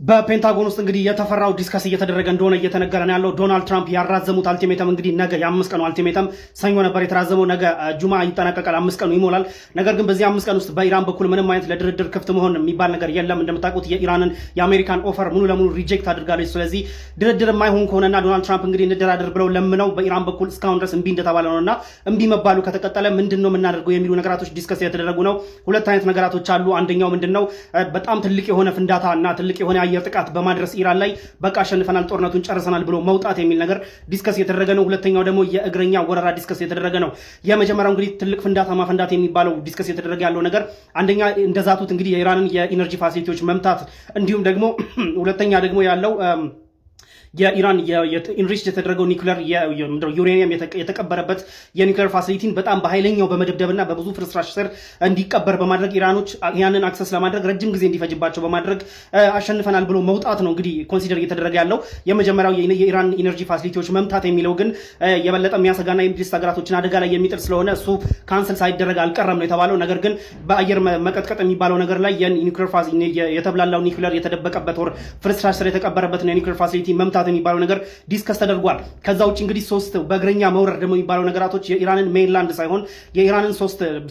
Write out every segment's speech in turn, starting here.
በፔንታጎን ውስጥ እንግዲህ የተፈራው ዲስከስ እየተደረገ እንደሆነ እየተነገረ ነው ያለው። ዶናልድ ትራምፕ ያራዘሙት አልቲሜተም እንግዲህ ነገ የ5 ቀኑ አልቲሜተም ሰኞ ነበር የተራዘመው። ነገ ጁማ ይጠናቀቃል፣ 5 ቀኑ ይሞላል። ነገር ግን በዚህ 5 ቀን ውስጥ በኢራን በኩል ምንም አይነት ለድርድር ክፍት መሆን የሚባል ነገር የለም። እንደምታውቁት የኢራንን የአሜሪካን ኦፈር ሙሉ ለሙሉ ሪጀክት አድርጋለች። ስለዚህ ድርድር የማይሆን ከሆነና ዶናልድ ትራምፕ እንግዲህ እንደራደር ብለው ለምነው በኢራን በኩል እስካሁን ድረስ እምቢ እንደተባለ ነውና እምቢ መባሉ ከተቀጠለ ምንድነው የምናደርገው የሚሉ ነገራቶች ዲስከስ እየተደረጉ ነው። ሁለት አይነት ነገራቶች አሉ። አንደኛው ምንድነው በጣም ትልቅ የሆነ ፍንዳታ እና ትልቅ የሆነ አየር ጥቃት በማድረስ ኢራን ላይ በቃ አሸንፈናል፣ ጦርነቱን ጨርሰናል ብሎ መውጣት የሚል ነገር ዲስከስ የተደረገ ነው። ሁለተኛው ደግሞ የእግረኛ ወረራ ዲስከስ የተደረገ ነው። የመጀመሪያው እንግዲህ ትልቅ ፍንዳታ ማፈንዳት የሚባለው ዲስከስ የተደረገ ያለው ነገር አንደኛ እንደዛቱት እንግዲህ የኢራንን የኢነርጂ ፋሲሊቲዎች መምታት እንዲሁም ደግሞ ሁለተኛ ደግሞ ያለው የኢራን ኢንሪች የተደረገው ኒውክሌር ዩሬኒየም የተቀበረበት የኒውክሌር ፋሲሊቲን በጣም በኃይለኛው በመደብደብና በብዙ ፍርስራሽ ስር እንዲቀበር በማድረግ ኢራኖች ያንን አክሰስ ለማድረግ ረጅም ጊዜ እንዲፈጅባቸው በማድረግ አሸንፈናል ብሎ መውጣት ነው እንግዲህ ኮንሲደር እየተደረገ ያለው። የመጀመሪያው የኢራን ኢነርጂ ፋሲሊቲዎች መምታት የሚለው ግን የበለጠ የሚያሰጋና የሚድስ ሀገራቶችን አደጋ ላይ የሚጥል ስለሆነ እሱ ካንሰል ሳይደረግ አልቀረም ነው የተባለው። ነገር ግን በአየር መቀጥቀጥ የሚባለው ነገር ላይ የተብላላው ኒውክሌር የተደበቀበት ወር ፍርስራሽ ስር የተቀበረበትን የኒውክሌር ፋሲሊቲ መምታት የሚባለው ነገር ዲስከስ ተደርጓል። ከዛ ውጭ እንግዲህ ሶስት በእግረኛ መውረር ደግሞ የሚባለው ነገራቶች የኢራንን ሜንላንድ ሳይሆን የኢራንን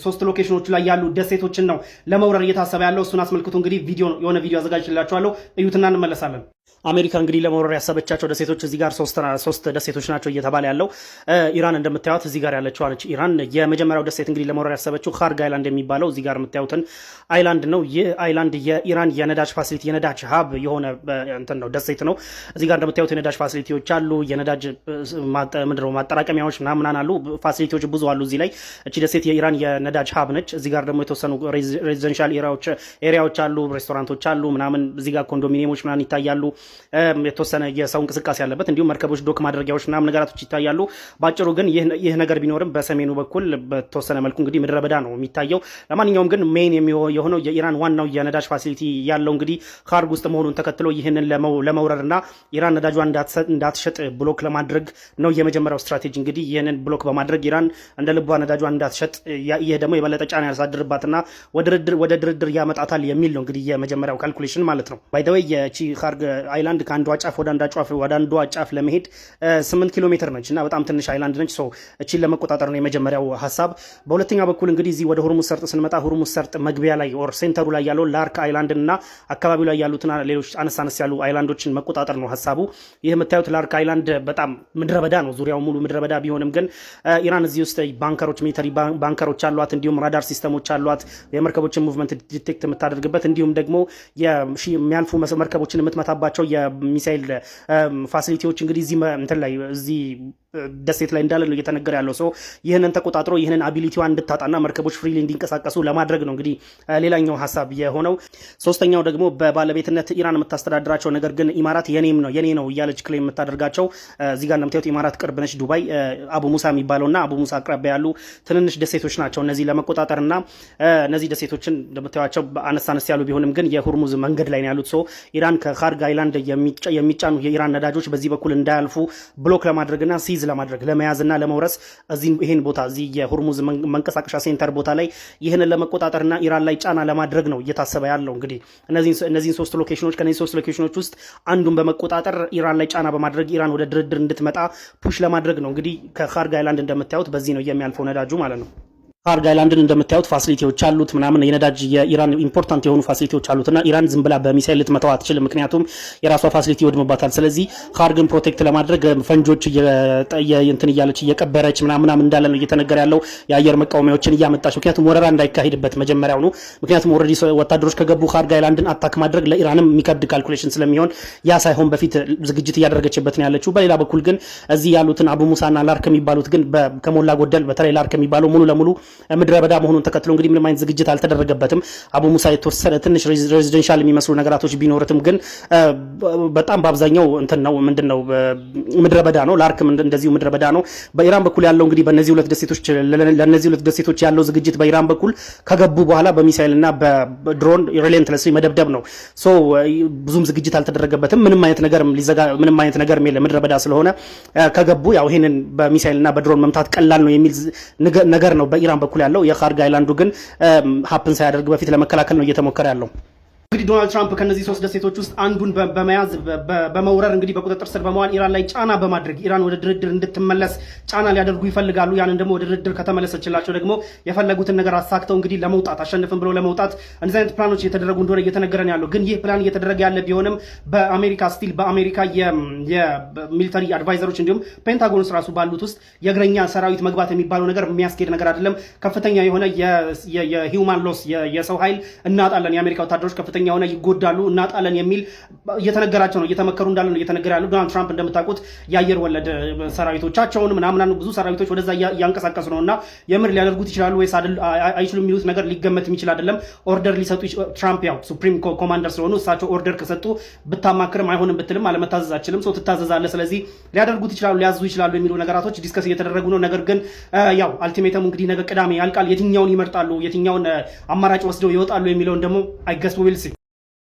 ሶስት ሎኬሽኖች ላይ ያሉ ደሴቶችን ነው ለመውረር እየታሰበ ያለው። እሱን አስመልክቶ እንግዲህ የሆነ ቪዲዮ አዘጋጅላችኋለሁ፣ እዩትና እንመለሳለን። አሜሪካ እንግዲህ ለመውረር ያሰበቻቸው ደሴቶች እዚህ ጋር ሶስት ደሴቶች ናቸው እየተባለ ያለው። ኢራን እንደምታዩት እዚህ ጋር ያለችው አለች። ኢራን የመጀመሪያው ደሴት እንግዲህ ለመውረር ያሰበችው ካርግ አይላንድ የሚባለው እዚህ ጋር የምታዩትን አይላንድ ነው። ይህ አይላንድ የኢራን የነዳጅ ፋሲሊቲ የነዳጅ ሀብ የሆነ እንትን ነው፣ ደሴት ነው። እዚህ ጋር እንደምታዩት የነዳጅ ፋሲሊቲዎች አሉ፣ የነዳጅ ምንድነው ማጠራቀሚያዎች ምናምን አሉ፣ ፋሲሊቲዎች ብዙ አሉ እዚህ ላይ። እቺ ደሴት የኢራን የነዳጅ ሀብ ነች። እዚህ ጋር ደግሞ የተወሰኑ ሬዚደንሻል ኤሪያዎች አሉ፣ ሬስቶራንቶች አሉ ምናምን። እዚህ ጋር ኮንዶሚኒየሞች ምናምን ይታያሉ። የተወሰነ የሰው እንቅስቃሴ ያለበት እንዲሁም መርከቦች ዶክ ማድረጊያዎች ምናምን ነገራቶች ይታያሉ። ባጭሩ ግን ይህ ነገር ቢኖርም በሰሜኑ በኩል በተወሰነ መልኩ እንግዲህ ምድረ በዳ ነው የሚታየው። ለማንኛውም ግን ሜን የሆነው የኢራን ዋናው የነዳጅ ፋሲሊቲ ያለው እንግዲህ ካርግ ውስጥ መሆኑን ተከትሎ ይህንን ለመውረርና ኢራን ነዳጇን እንዳትሸጥ ብሎክ ለማድረግ ነው የመጀመሪያው ስትራቴጂ። እንግዲህ ይህንን ብሎክ በማድረግ ኢራን እንደ ልቧ ነዳጇን እንዳትሸጥ፣ ይህ ደግሞ የበለጠ ጫና ያሳድርባትና ወደ ድርድር ያመጣታል የሚል ነው እንግዲህ የመጀመሪያው ካልኩሌሽን ማለት ነው። ባይ ዘ ዌይ የቺ ካርግ አይላንድ ከአንዷ ጫፍ ወደ አንዷ ጫፍ ለመሄድ 8 ኪሎ ሜትር ነች እና በጣም ትንሽ አይላንድ ነች። እቺን ለመቆጣጠር ነው የመጀመሪያው ሀሳብ። በሁለተኛ በኩል እንግዲህ እዚህ ወደ ሁርሙዝ ሰርጥ ስንመጣ ሁርሙዝ ሰርጥ መግቢያ ላይ ኦር ሴንተሩ ላይ ያለው ላርክ አይላንድ እና አካባቢው ላይ ያሉትን ሌሎች አነስ ያሉ አይላንዶችን መቆጣጠር ነው ሀሳቡ። ይህ የምታዩት ላርክ አይላንድ በጣም ምድረ በዳ ነው፣ ዙሪያው ሙሉ ምድረ በዳ ቢሆንም ግን ኢራን እዚህ ውስጥ ባንከሮች፣ ሚሊተሪ ባንከሮች አሏት፣ እንዲሁም ራዳር ሲስተሞች አሏት፣ የመርከቦችን ሙቭመንት ዲቴክት የምታደርግበት እንዲሁም ደግሞ የሚያልፉ መርከቦችን የምትመታባቸው የሚሳይል ፋሲሊቲዎች እንግዲህ እዚህ ደሴት ላይ እንዳለ ነው እየተነገረ ያለው። ይህንን ተቆጣጥሮ ይህንን አቢሊቲዋን እንድታጣና መርከቦች ፍሪሊ እንዲንቀሳቀሱ ለማድረግ ነው እንግዲህ ሌላኛው ሀሳብ የሆነው። ሶስተኛው ደግሞ በባለቤትነት ኢራን የምታስተዳድራቸው ነገር ግን ኢማራት የኔ ነው እያለች ክሌም የምታደርጋቸው እዚህ ጋር እንደምታዩት ኢማራት ቅርብ ነች፣ ዱባይ አቡ ሙሳ የሚባለውና አቡ ሙሳ አቅራቢያ ያሉ ትንንሽ ደሴቶች ናቸው። እነዚህ ለመቆጣጠርና እነዚህ ደሴቶችን እንደምታዩቸው አነስ ያሉ ቢሆንም ግን የሁርሙዝ መንገድ ላይ ነው ያሉት። ኢራን ከካርግ አይላንድ የሚጫኑ የኢራን ነዳጆች በዚህ በኩል እንዳያልፉ ብሎክ ለማድረግና ሲዝ ለማድረግ ለመያዝና ለመውረስ ይሄን ቦታ እዚህ የሁርሙዝ መንቀሳቀሻ ሴንተር ቦታ ላይ ይህንን ለመቆጣጠርና ኢራን ላይ ጫና ለማድረግ ነው እየታሰበ ያለው። እንግዲህ እነዚህን ሶስት ሎኬሽኖች ከነዚህ ሶስት ሎኬሽኖች ውስጥ አንዱን በመቆጣጠር ኢራን ላይ ጫና በማድረግ ኢራን ወደ ድርድር እንድትመጣ ፑሽ ለማድረግ ነው። እንግዲህ ከካርግ አይላንድ እንደምታዩት በዚህ ነው የሚያልፈው ነዳጁ ማለት ነው። ካርግ አይላንድን እንደምታዩት ፋሲሊቲዎች አሉት ምናምን የነዳጅ የኢራን ኢምፖርታንት የሆኑ ፋሲሊቲዎች አሉትና ኢራን ዝም ብላ በሚሳይል ልትመታው አትችልም፣ ምክንያቱም የራሷ ፋሲሊቲ ይወድምባታል። ስለዚህ ካርግን ፕሮቴክት ለማድረግ ፈንጆች እንትን እያለች እየቀበረች ምናምን እንዳለ ነው እየተነገረ ያለው። የአየር መቃወሚያዎችን እያመጣች ምክንያቱም ወረራ እንዳይካሄድበት መጀመሪያው ነው። ምክንያቱም ኦልሬዲ ወታደሮች ከገቡ ካርግ አይላንድን አታክ ማድረግ ለኢራንም የሚከብድ ካልኩሌሽን ስለሚሆን ያ ሳይሆን በፊት ዝግጅት እያደረገችበት ነው ያለችው። በሌላ በኩል ግን እዚህ ያሉትን አቡ ሙሳና ላርክ የሚባሉት ግን ከሞላ ጎደል በተለይ ላርክ የሚባለው ሙሉ ለሙሉ ምድረ በዳ መሆኑን ተከትሎ እንግዲህ ምንም አይነት ዝግጅት አልተደረገበትም። አቡ ሙሳ የተወሰነ ትንሽ ሬዚደንሻል የሚመስሉ ነገራቶች ቢኖርትም ግን በጣም በአብዛኛው እንትን ነው ምንድነው ምድረ በዳ ነው። ላርክም እንደዚሁ ምድረ በዳ ነው። በኢራን በኩል ያለው እንግዲህ ለነዚህ ሁለት ደሴቶች ያለው ዝግጅት በኢራን በኩል ከገቡ በኋላ በሚሳይልና በድሮን ሪሌንትለስሊ መደብደብ ነው። ብዙም ዝግጅት አልተደረገበትም። ምንም አይነት ነገር የለም ምድረ በዳ ስለሆነ ከገቡ ያው ይሄንን በሚሳይልና በድሮን መምታት ቀላል ነው የሚል ነገር ነው በኢራን በኩል ያለው። የካርግ አይላንዱ ግን ሀፕን ሳያደርግ በፊት ለመከላከል ነው እየተሞከረ ያለው። እንግዲህ ዶናልድ ትራምፕ ከነዚህ 3 ደሴቶች ውስጥ አንዱን በመያዝ በመውረር እንግዲህ በቁጥጥር ስር በመዋል ኢራን ላይ ጫና በማድረግ ኢራን ወደ ድርድር እንድትመለስ ጫና ሊያደርጉ ይፈልጋሉ። ያንን ደግሞ ወደ ድርድር ከተመለሰችላቸው ደግሞ የፈለጉትን ነገር አሳክተው እንግዲህ ለመውጣት አሸንፍን ብለው ለመውጣት እንደዚህ አይነት ፕላኖች እየተደረጉ እንደሆነ እየተነገረ ነው ያለው። ግን ይህ ፕላን እየተደረገ ያለ ቢሆንም በአሜሪካ ስቲል በአሜሪካ የሚሊተሪ አድቫይዘሮች እንዲሁም ፔንታጎንስ ራሱ ባሉት ውስጥ የእግረኛ ሰራዊት መግባት የሚባለው ነገር የሚያስኬድ ነገር አይደለም። ከፍተኛ የሆነ የሂውማን ሎስ የሰው ኃይል እናጣለን፣ የአሜሪካ ወታደሮች ከፍተኛ የሆነ ይጎዳሉ እናጣለን የሚል እየተነገራቸው ነው፣ እየተመከሩ እንዳለ ነው እየተነገረ ያለው። ዶናልድ ትራምፕ እንደምታውቁት የአየር ወለድ ሰራዊቶቻቸውን ምናምን ብዙ ሰራዊቶች ወደዛ እያንቀሳቀሱ ነውና የምር ሊያደርጉት ይችላሉ ወይስ አይችሉም የሚሉት ነገር ሊገመት የሚችል አይደለም። ኦርደር ሊሰጡ ትራምፕ ያው ሱፕሪም ኮማንደር ስለሆኑ እሳቸው ኦርደር ከሰጡ ብታማክርም አይሆንም ብትልም አለመታዘዝ አችልም። ሰው ትታዘዛለህ። ስለዚህ ሊያደርጉት ይችላሉ፣ ሊያዙ ይችላሉ የሚሉ ነገራቶች ዲስከስ እየተደረጉ ነው። ነገር ግን ያው አልቲሜተሙ እንግዲህ ነገ ቅዳሜ ያልቃል። የትኛውን ይመርጣሉ፣ የትኛውን አማራጭ ወስደው ይወጣሉ የሚለውን ደግሞ አይገስ ዊል ሲ